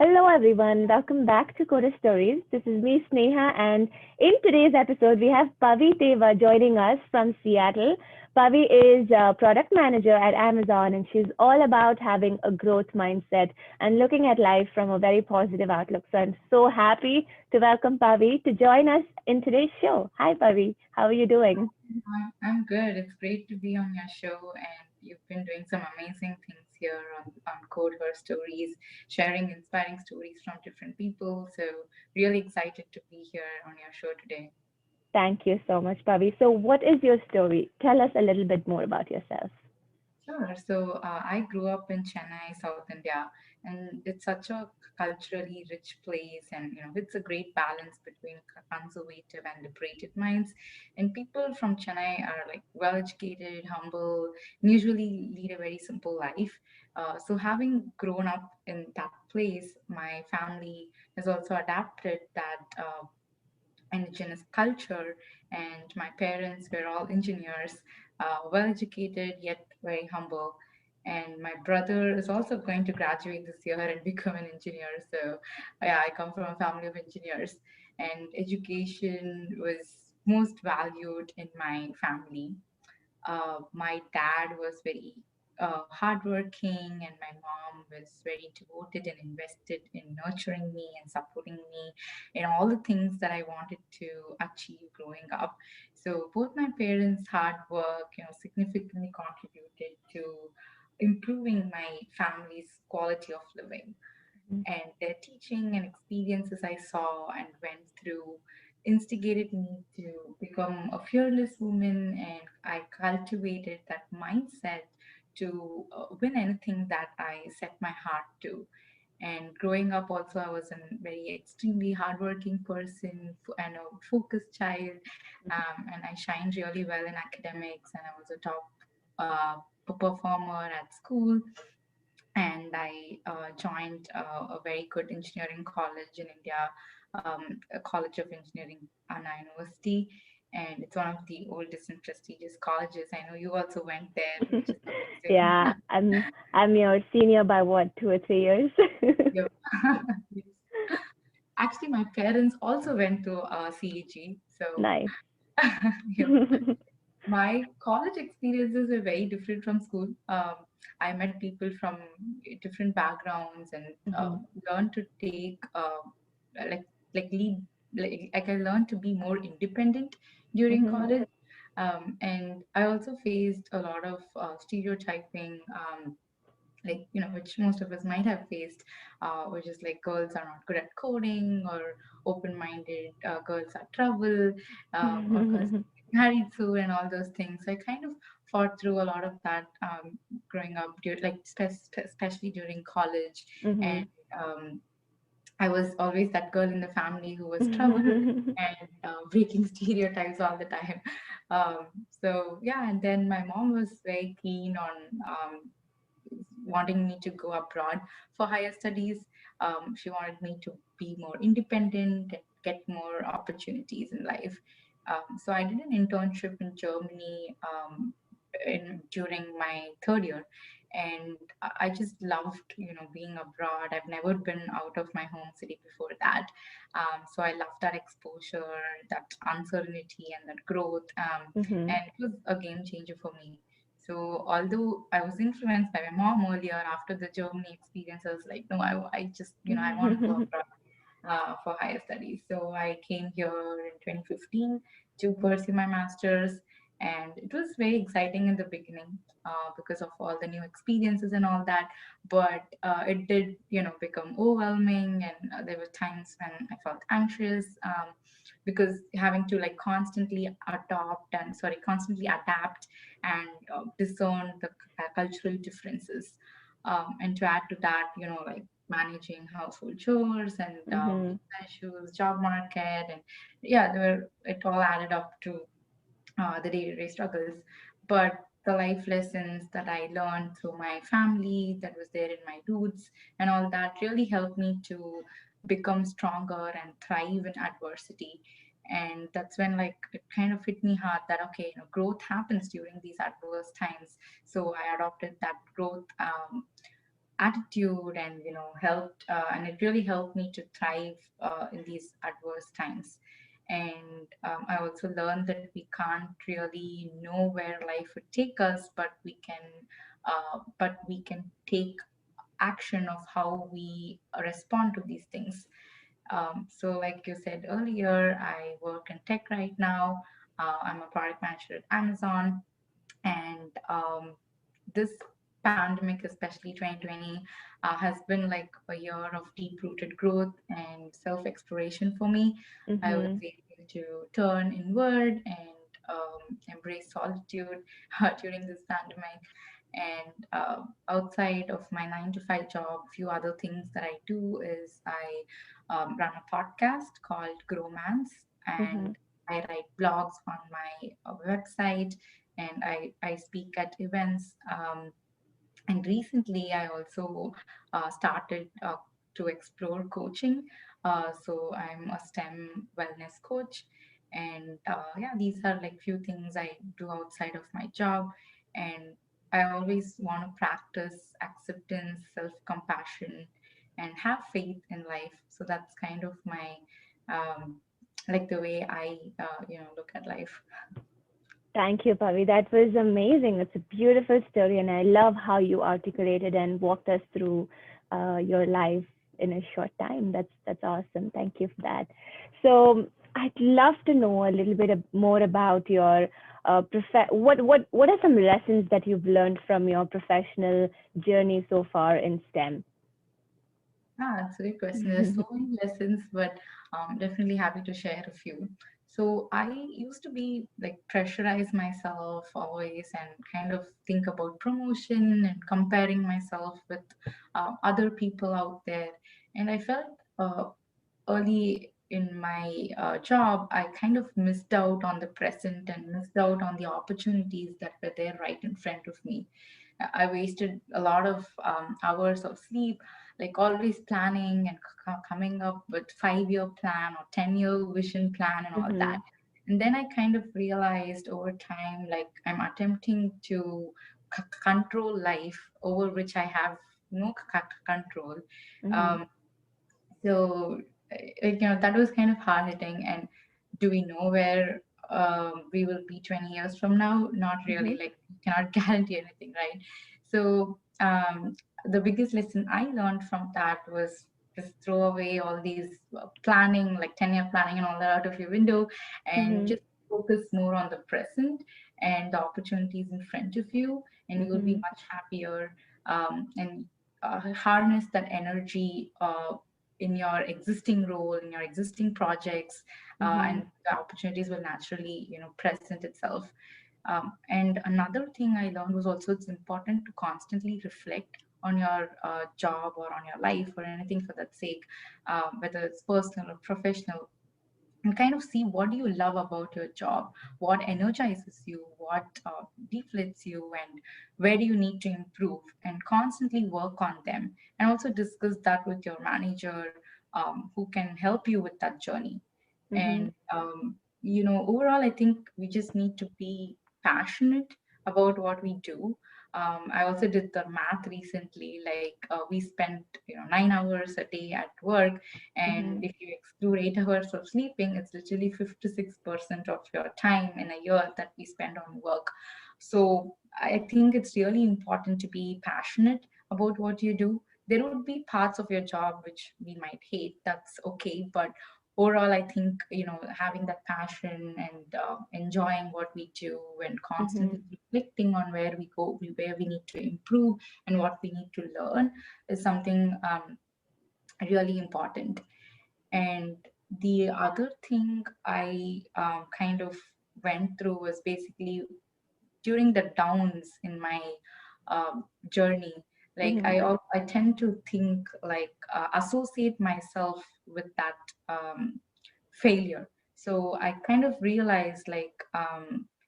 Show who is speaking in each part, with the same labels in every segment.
Speaker 1: Hello, everyone. Welcome back to Coda Stories. This is me, Sneha, and in today's episode, we have Pavi Teva joining us from Seattle. Pavi is a product manager at Amazon, and she's all about having a growth mindset and looking at life from a very positive outlook. So I'm so happy to welcome Pavi to join us in today's show. Hi, Pavi. How are you doing?
Speaker 2: I'm good. It's great to be on your show, and you've been doing some amazing things here on Code Her Stories, sharing inspiring stories from different people. So, really excited to be here on your show today.
Speaker 1: Thank you so much, Pavi. So, what is your story? Tell us a little bit more about yourself.
Speaker 2: Sure. So I grew up in Chennai, South India, and it's such a culturally rich place, and it's a great balance between conservative and liberated minds. And people from Chennai are like well educated, humble, and usually lead a very simple life. So having grown up in that place, my family has also adapted that indigenous culture, and my parents were all engineers, well educated yet very humble. And my brother is also going to graduate this year and become an engineer. So, yeah, I come from a family of engineers, and education was most valued in my family. My dad was very hardworking, and my mom was very devoted and invested in nurturing me and supporting me in all the things that I wanted to achieve growing up. So both my parents' hard work, significantly contributed to improving my family's quality of living, and their teaching and experiences I saw and went through instigated me to become a fearless woman, and I cultivated that mindset to win anything that I set my heart to. And growing up, also, I was a very extremely hardworking person and a focused child, and I shined really well in academics, and I was a top performer at school. And I joined a very good engineering college in India, a College of Engineering, Anna University, and it's one of the oldest and prestigious colleges. I know you also went there, which is amazing.
Speaker 1: Yeah, I'm your senior by what, 2 or 3 years?
Speaker 2: Yeah. Yes. Actually, my parents also went to CEG, so
Speaker 1: Nice.
Speaker 2: yeah. My college experiences were very different from school. I met people from different backgrounds and
Speaker 1: Mhm,
Speaker 2: learned to take like lead, like I learned to be more independent during
Speaker 1: mhm,
Speaker 2: college. And I also faced a lot of stereotyping. Like which most of us might have faced, which is like girls are not good at coding, or open-minded girls are trouble, or girls
Speaker 1: mhm,
Speaker 2: get married soon, and all those things. So I kind of fought through a lot of that, growing up, like especially during college. And
Speaker 1: mhm.
Speaker 2: um, I was always that girl in the family who was trouble and breaking stereotypes all the time. So yeah, and then my mom was very keen on wanting me to go abroad for higher studies. She wanted me to be more independent and get more opportunities in life. So I did an internship in Germany, during my third year, and I just loved, being abroad. I've never been out of my home city before that, so I loved that exposure, that uncertainty, and that growth,
Speaker 1: Mhm.
Speaker 2: and it was a game changer for me. So although I was influenced by my mom earlier, after the Germany experience, I was like, no, I just, I want to go abroad for higher studies. So I came here in 2015 to pursue my master's, and it was very exciting in the beginning because of all the new experiences and all that. But it did, become overwhelming, and there were times when I felt anxious, because having to like constantly adapt and discern the cultural differences. And to add to that, like managing household chores and
Speaker 1: Mhm.
Speaker 2: visa issues, job market, and yeah, it all added up to the day-to-day struggles. But the life lessons that I learned through my family, that was there in my roots, and all that really helped me to become stronger and thrive in adversity. And that's when like it kind of hit me hard that okay, growth happens during these adverse times. So I adopted that growth attitude, and helped, and it really helped me to thrive in these adverse times. And I also learned that we can't really know where life would take us, but we can take action of how we respond to these things. So, like you said earlier, I work in tech right now. I'm a product manager at Amazon, and this pandemic, especially 2020, has been like a year of deep rooted growth and self exploration for me. I was
Speaker 1: Mhm.
Speaker 2: able to turn inward and embrace solitude during this pandemic. And outside of my 9 to 5 job, a few other things that I do is I run a podcast called Gromance, and
Speaker 1: Mhm.
Speaker 2: I write blogs on my website, and I speak at events. And recently, I also started to explore coaching. So I'm a STEM wellness coach, and yeah, these are like few things I do outside of my job. And I always want to practice acceptance, self compassion, and have faith in life. So that's kind of my um, like the way I look at life.
Speaker 1: Thank you, Pavi. That was amazing. It's a beautiful story, and I love how you articulated and walked us through your life in a short time. That's awesome. Thank you for that. So I'd love to know a little bit more about your what are some lessons that you've learned from your professional journey so far in STEM?
Speaker 2: Ah, that's a good question. There's so many lessons, but definitely happy to share a few. So I used to be like pressurize myself always and kind of think about promotion and comparing myself with other people out there. And I felt early in my job, I kind of missed out on the present and missed out on the opportunities that were there right in front of me. I wasted a lot of hours of sleep, like always planning and coming up with 5 year plan or 10 year vision plan and all that.
Speaker 1: Mhm.
Speaker 2: And then I kind of realized over time, like I'm attempting to control life over which I have no control.
Speaker 1: Mhm.
Speaker 2: Um, so, that was kind of hard hitting. And do we know where we will be 20 years from now? Not really.
Speaker 1: Mhm.
Speaker 2: Like, you cannot guarantee anything, right? So, the biggest lesson I learned from that was just throw away all these planning, like 10-year planning and all that out of your window, and
Speaker 1: Mhm.
Speaker 2: just focus more on the present and the opportunities in front of you, and you'll be
Speaker 1: Mhm.
Speaker 2: much happier. And harness that energy in your existing role, in your existing projects,
Speaker 1: Mhm.
Speaker 2: and the opportunities will naturally, present itself. And another thing I learned was also it's important to constantly reflect on your job or on your life or anything for that sake, whether it's personal or professional, and kind of see what do you love about your job, what energizes you, what deflates you, and where do you need to improve, and constantly work on them, and also discuss that with your manager, who can help you with that journey.
Speaker 1: Mhm.
Speaker 2: And overall, I think we just need to be passionate about what we do. I also did the math recently, like we spent 9 hours a day at work, and
Speaker 1: Mhm.
Speaker 2: if you exclude 8 hours of sleeping, it's literally 56% of your time in a year that we spend on work. So I think it's really important to be passionate about what you do. There would be parts of your job which we might hate. That's okay. But overall, I think, having that passion and enjoying what we do and constantly
Speaker 1: Mhm.
Speaker 2: reflecting on where we go, where we need to improve and what we need to learn is something really important. And the other thing I kind of went through was basically during the downs in my journey. Like
Speaker 1: Mhm.
Speaker 2: I tend to think like associate myself with that failure. So I kind of realized like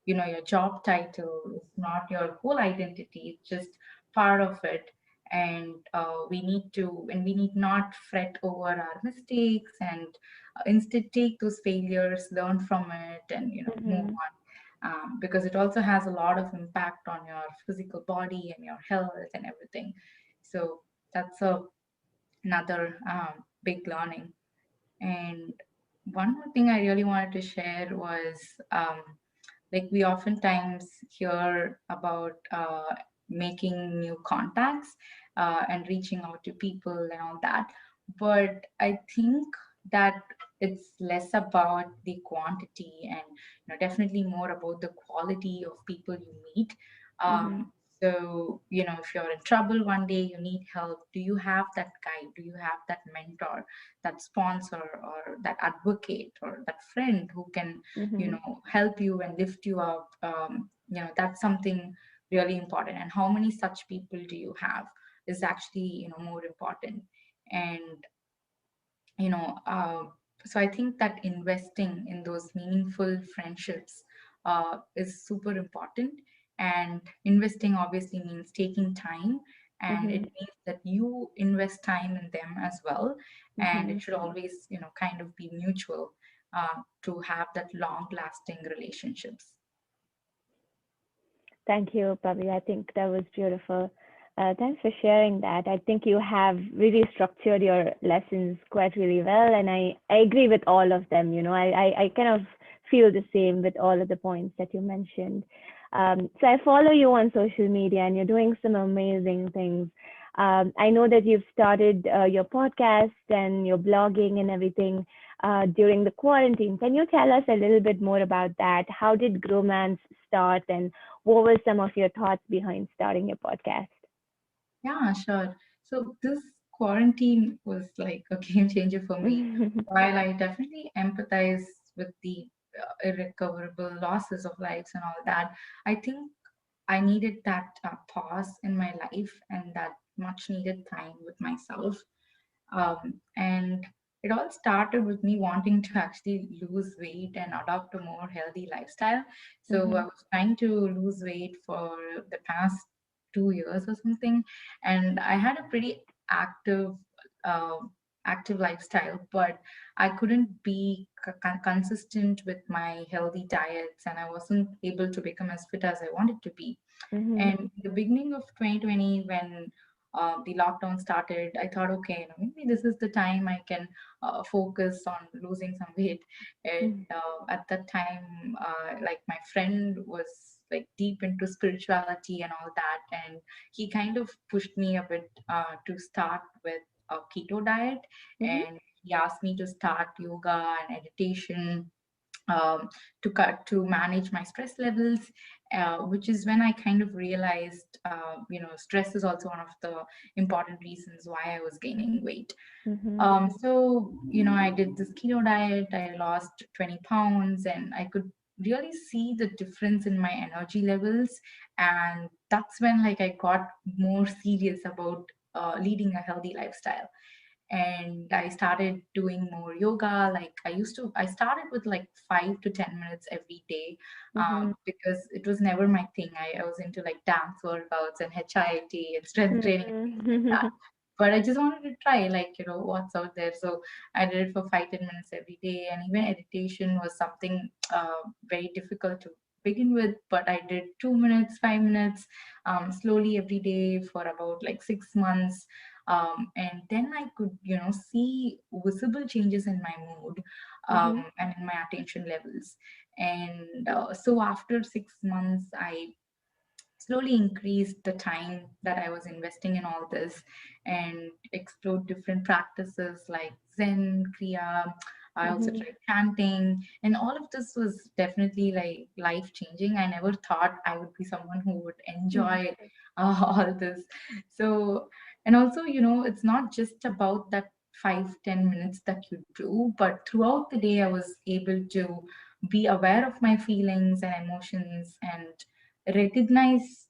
Speaker 2: your job title is not your whole identity; it's just part of it. And we need not fret over our mistakes, and instead take those failures, learn from it, and move
Speaker 1: Mhm.
Speaker 2: on, because it also has a lot of impact on your physical body and your health and everything. So that's another big learning. And one more thing I really wanted to share was, like, we oftentimes hear about making new contacts and reaching out to people and all that. But I think that it's less about the quantity and, definitely more about the quality of people you meet.
Speaker 1: Mm-hmm.
Speaker 2: So, if you're in trouble one day, you need help, do you have that guide? Do you have that mentor, that sponsor, or that advocate, or that friend who can,
Speaker 1: Mm-hmm.
Speaker 2: help you and lift you up? That's something really important. And how many such people do you have is actually, more important. And you know uh, so I think that investing in those meaningful friendships is super important. And investing obviously means taking time, and it
Speaker 1: Mm-hmm.
Speaker 2: means that you invest time in them as well. And
Speaker 1: Mm-hmm.
Speaker 2: it should always, kind of be mutual, to have that long lasting relationships.
Speaker 1: Thank you, Pavi. I think that was beautiful. Thanks for sharing that. I think you have really structured your lessons quite really well, and I agree with all of them. I kind of feel the same with all of the points that you mentioned. So I follow you on social media, and you're doing some amazing things. I know that you've started your podcast and your blogging and everything during the quarantine. Can you tell us a little bit more about that? How did Gromance start, and what were some of your thoughts behind starting your podcast?
Speaker 2: Yeah, sure. So this quarantine was like a game changer for me. While I definitely empathize with the irrecoverable losses of lives and all that, I think I needed that pause in my life and that much needed time with myself. And it all started with me wanting to actually lose weight and adopt a more healthy lifestyle. So I
Speaker 1: Mhm.
Speaker 2: was trying to lose weight for the past 2 years or something, and I had a pretty active, uh, active lifestyle, but I couldn't be consistent with my healthy diets, and I wasn't able to become as fit as I wanted to be.
Speaker 1: Mhm.
Speaker 2: And in the beginning of 2020, when the lockdown started, I thought, okay, maybe this is the time I can focus on losing some weight. And
Speaker 1: Mhm.
Speaker 2: at that time, like, my friend was like deep into spirituality and all that, and he kind of pushed me a bit to start with a keto diet,
Speaker 1: Mhm.
Speaker 2: and he asked me to start yoga and meditation, to manage my stress levels, which is when I kind of realized, stress is also one of the important reasons why I was gaining weight.
Speaker 1: Mhm.
Speaker 2: So, I did this keto diet, I lost 20 pounds, and I could really see the difference in my energy levels. And that's when, like, I got more serious about leading a healthy lifestyle. And I started doing more yoga. Like, I started with like 5 to 10 minutes every day,
Speaker 1: Mhm.
Speaker 2: because it was never my thing. I was into like dance workouts and HIIT and strength training and things like that.
Speaker 1: Mhm.
Speaker 2: But I just wanted to try, like, what's out there. So I did it for 5 to 10 minutes every day. And even meditation was something very difficult to begin with, but I did 2 minutes, 5 minutes, slowly every day for about like 6 months. And then I could, see visible changes in my mood,
Speaker 1: Mhm.
Speaker 2: and in my attention levels. And so after 6 months, I slowly increased the time that I was investing in all this, and explored different practices like Zen, Kriya. I also
Speaker 1: Mhm.
Speaker 2: tried chanting, and all of this was definitely like life changing. I never thought I would be someone who would enjoy all this. So, and also, it's not just about that 5-10 minutes that you do, but throughout the day, I was able to be aware of my feelings and emotions, and recognize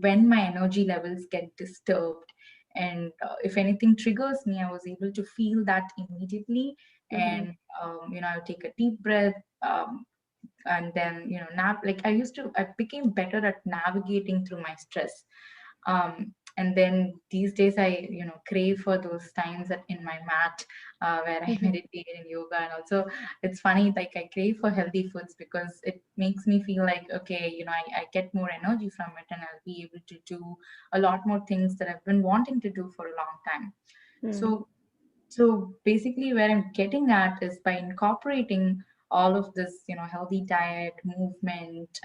Speaker 2: when my energy levels get disturbed. And if anything triggers me, I was able to feel that immediately.
Speaker 1: Mhm.
Speaker 2: And I would take a deep breath, and then, like, I became better at navigating through my stress. And then these days I crave for those times that in my mat, where I
Speaker 1: Mhm.
Speaker 2: meditate and yoga. And also it's funny, like I crave for healthy foods because it makes me feel like, okay, I get more energy from it, and I'll be able to do a lot more things that I've been wanting to do for a long time.
Speaker 1: Mm.
Speaker 2: So basically, where I'm getting at is by incorporating all of this, healthy diet, movement,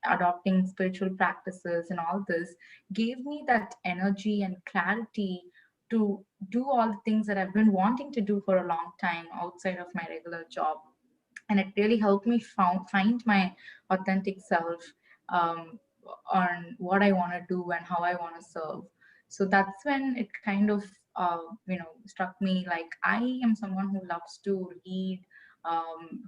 Speaker 2: adopting spiritual practices, and all this gave me that energy and clarity to do all the things that I've been wanting to do for a long time outside of my regular job. And it really helped me find my authentic self, um, on what I want to do and how I want to serve. So that's when it kind of struck me, like I am someone who loves to read,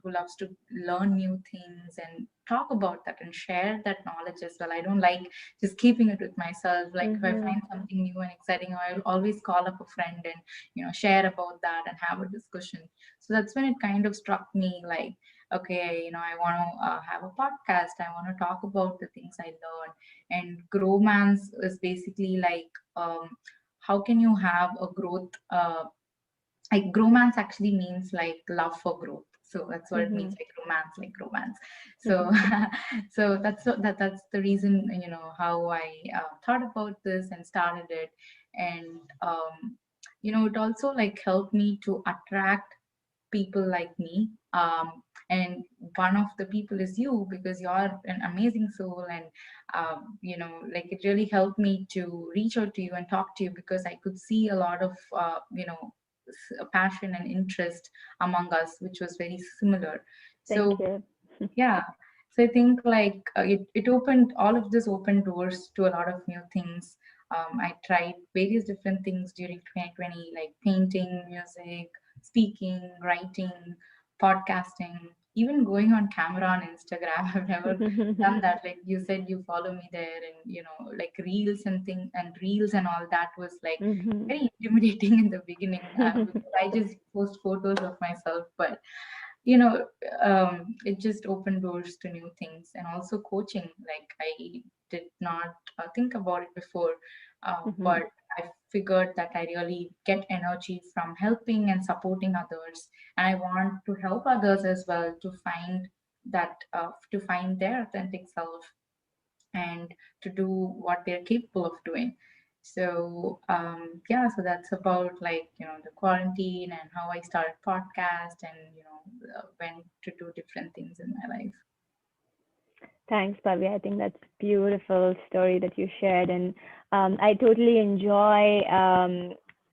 Speaker 2: who loves to learn new things and talk about that and share that knowledge as well. I don't like just keeping it with myself. Like if I
Speaker 1: Mhm.
Speaker 2: find something new and exciting, I'll always call up a friend and share about that and have a discussion. So that's when it kind of struck me, like, okay, I want to have a podcast. I want to talk about the things I learn. And gromance is basically like, how can you have a growth, like gromance actually means like love for growth. So that's what it means,
Speaker 1: Mhm.
Speaker 2: like romance. So
Speaker 1: Mhm.
Speaker 2: so that's the reason, how I thought about this and started it. And it also like helped me to attract people like me. And one of the people is you, because you're an amazing soul. And like it really helped me to reach out to you and talk to you, because I could see a lot of passion and interest among us, which was very similar.
Speaker 1: Thank
Speaker 2: So
Speaker 1: you.
Speaker 2: yeah, so I think like it opened, all of this opened doors to a lot of new things. I tried various different things during 2020, like painting, music, speaking, writing, podcasting, even going on camera on Instagram. I've never done that. Like you said, you follow me there, and like reels and thing and reels and all that was like
Speaker 1: Mhm.
Speaker 2: very intimidating in the beginning, because I just post photos of myself. But you know it just opened doors to new things. And also coaching, like I did not think about it before,
Speaker 1: Mhm.
Speaker 2: but I figured that I really get energy from helping and supporting others, and I want to help others as well to find that, to find their authentic self, and to do what they're capable of doing. So yeah, so that's about like the quarantine and how I started podcast, and went to do different things in my life.
Speaker 1: Thanks, Bhavya. I think that's a beautiful story that you shared, and I totally enjoy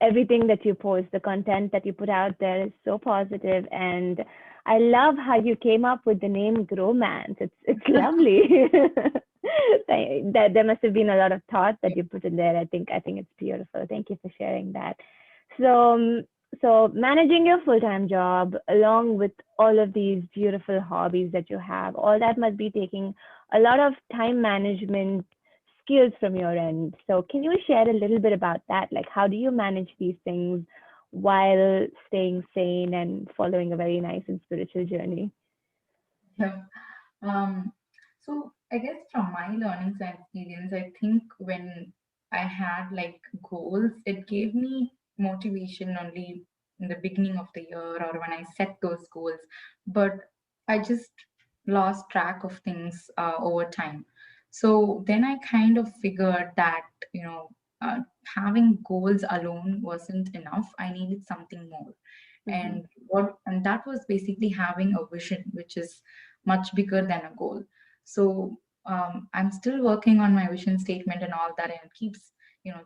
Speaker 1: everything that you post. The content that you put out there is so positive, and I love how you came up with the name Gromance. It's lovely. There must have been a lot of thought that you put in there. I think it's beautiful. Thank you for sharing that. So so managing your full-time job along with all of these beautiful hobbies that you have, all that must be taking a lot of time management skills from your end. So, can you share a little bit about that? Like, how do you manage these things while staying sane and following a very nice and spiritual journey?
Speaker 2: Yeah. Um, so I guess from my learnings and experience, I think when I had like goals, it gave me motivation only in the beginning of the year or when I set those goals. But I just lost track of things over time. So then I kind of figured that, you know, uh, having goals alone wasn't enough. I needed something more.
Speaker 1: Mm-hmm.
Speaker 2: And that was basically having a vision, which is much bigger than a goal. So I'm still working on my vision statement and all that, and it keeps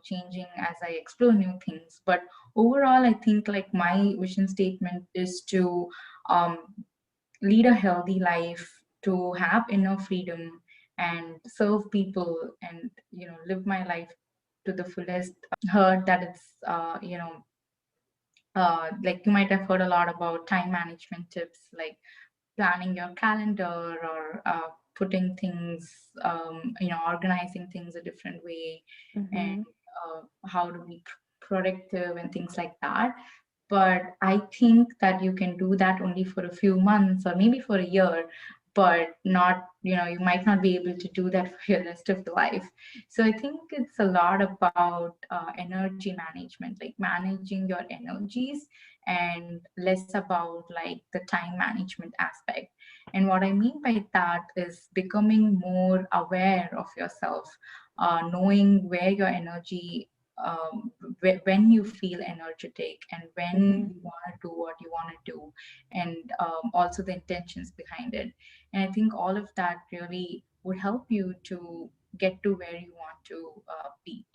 Speaker 2: changing as I explore new things. But overall, I think like my vision statement is to um, lead a healthy life, to have inner freedom and serve people, and live my life to the fullest. Heard that it's like you might have heard a lot about time management tips, like planning your calendar, or putting things, organizing things a different way, and
Speaker 1: Mm-hmm.
Speaker 2: how to be productive and things like that. But I think that you can do that only for a few months or maybe for a year. but not, you might not be able to do that for your rest of the life. So I think it's a lot about energy management, like managing your energies, and less about like the time management aspect. And what I mean by that is becoming more aware of yourself, knowing where your energy, when you feel energetic and when
Speaker 1: Mm-hmm.
Speaker 2: you want to do what you want to do, and also the intentions behind it. And I think all of that really would help you to get to where you want to be.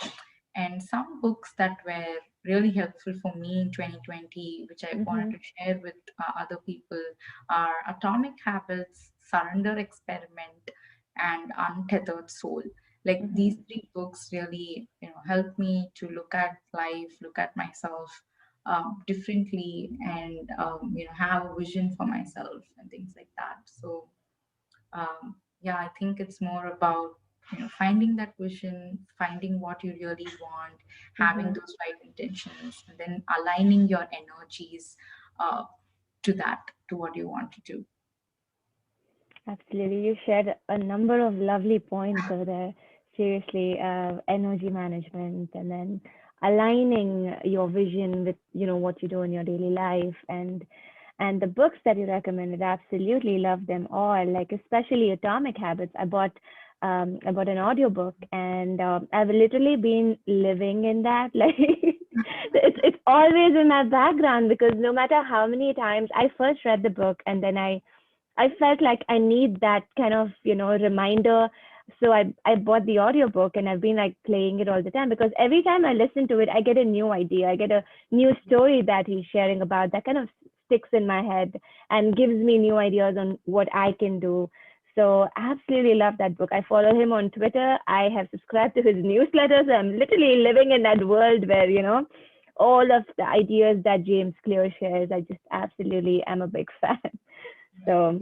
Speaker 2: And some books that were really helpful for me in 2020, which I wanted
Speaker 1: Mm-hmm.
Speaker 2: to share with other people, are Atomic Habits, Surrender Experiment, and Untethered Soul. Like
Speaker 1: Mm-hmm.
Speaker 2: these three books really, help me to look at life, look at myself differently, and have a vision for myself and things like that. So yeah, I think it's more about finding that vision, finding what you really want, having
Speaker 1: Mm-hmm.
Speaker 2: those right intentions, and then aligning your energies uh, to that, to what you want to do.
Speaker 1: Absolutely. You shared a number of lovely points over there. Seriously, energy management and then aligning your vision with, what you do in your daily life, and the books that you recommended, absolutely love them all. Like especially Atomic Habits. I bought an audiobook, and I've literally been living in that. Like it's always in my background, because no matter how many times I first read the book, and then I felt like I need that kind of, reminder. So I bought the audiobook, and I've been like playing it all the time, because every time I listen to it, I get a new idea. I get a new story that he's sharing about that kind of sticks in my head and gives me new ideas on what I can do. So I absolutely love that book. I follow him on Twitter. I have subscribed to his newsletter. So I'm literally living in that world where, all of the ideas that James Clear shares, I just absolutely am a big fan. So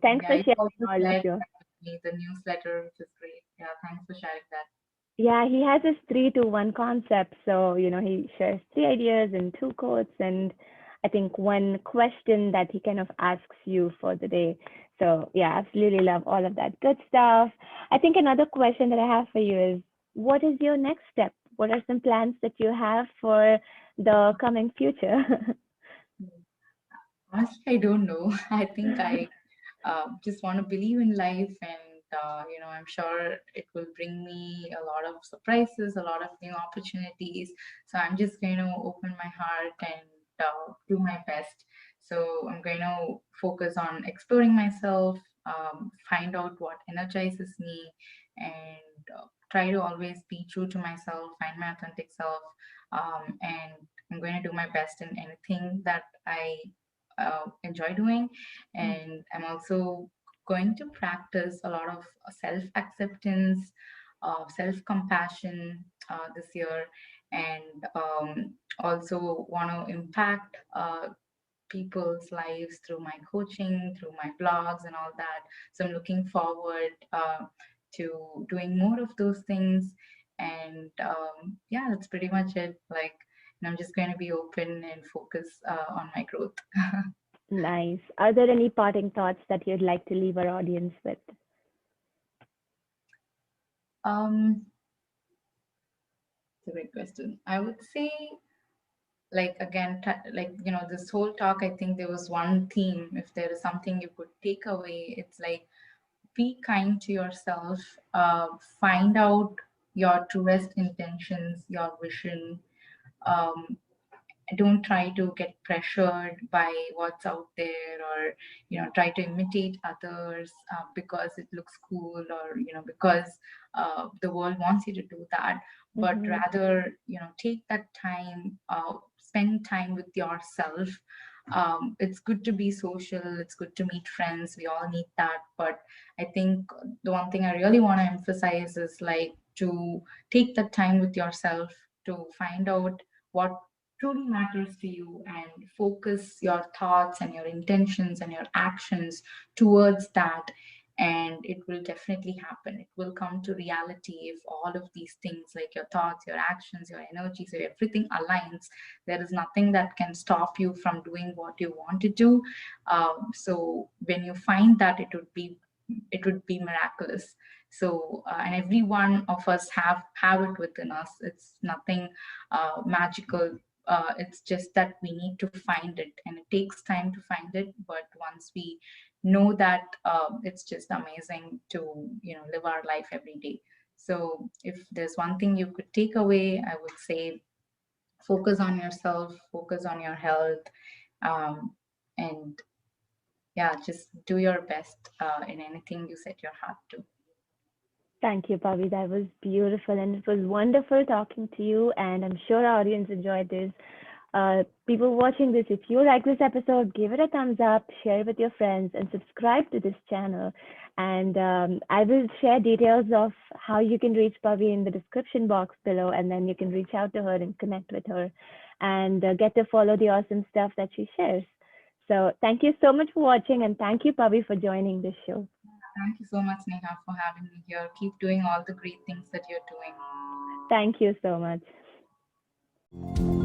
Speaker 1: thanks
Speaker 2: Yeah,
Speaker 1: for
Speaker 2: you
Speaker 1: sharing
Speaker 2: also
Speaker 1: all of
Speaker 2: shared
Speaker 1: your.
Speaker 2: that with me, the newsletter, which is great. Yeah, thanks for sharing that.
Speaker 1: Yeah, he has his 3-to-1 concept. So, he shares three ideas and two quotes, and I think one question that he kind of asks you for the day. So, yeah, absolutely love all of that good stuff. I think another question that I have for you is, what is your next step? What are some plans that you have for the coming future?
Speaker 2: Honestly, I don't know. I think I just want to believe in life, and I'm sure it will bring me a lot of surprises, a lot of new opportunities. So I'm just going to open my heart and do my best. So I'm going to focus on exploring myself, find out what energizes me, and try to always be true to myself, find my authentic self, and I'm going to do my best in anything that I enjoy doing. And I'm also going to practice a lot of self acceptance, self compassion this year, and also want to impact people's lives through my coaching, through my blogs, and all that. So I'm looking forward to doing more of those things. And yeah, that's pretty much it. Like, I'm just going to be open and focus on my growth.
Speaker 1: Nice. Are there any parting thoughts that you'd like to leave our audience with?
Speaker 2: Um, it's a great question. I would say, like again, like this whole talk, I think there was one theme. If there is something you could take away, it's like be kind to yourself. Find out your truest intentions, your vision. Um, don't try to get pressured by what's out there, or try to imitate others because it looks cool, or because the world wants you to do that. But
Speaker 1: Mm-hmm.
Speaker 2: rather, take that time, spend time with yourself. It's good to be social, it's good to meet friends, we all need that. But I think the one thing I really want to emphasize is like to take that time with yourself, to find out what truly matters to you, and focus your thoughts and your intentions and your actions towards that. and it will definitely happen. It will come to reality if all of these things, like your thoughts, your actions, your energy, so everything aligns. There is nothing that can stop you from doing what you want to do. So when you find that, it would be miraculous. So and every one of us have it within us. It's nothing magical. It's just that we need to find it, and it takes time to find it. But once we know that, it's just amazing to live our life every day. So if there's one thing you could take away, I would say focus on yourself, focus on your health, um, and yeah, just do your best in anything you set your heart to.
Speaker 1: Thank you, Pavi. That was beautiful, and it was wonderful talking to you. And I'm sure our audience enjoyed this. People watching this, if you like this episode, give it a thumbs up, share it with your friends, and subscribe to this channel. And I will share details of how you can reach Pavi in the description box below, and then you can reach out to her and connect with her and get to follow the awesome stuff that she shares. So thank you so much for watching, and thank you, Pavi, for joining this show.
Speaker 2: Thank you so much, Neha, for having me here. Keep doing all the great things that you're doing.
Speaker 1: Thank you so much.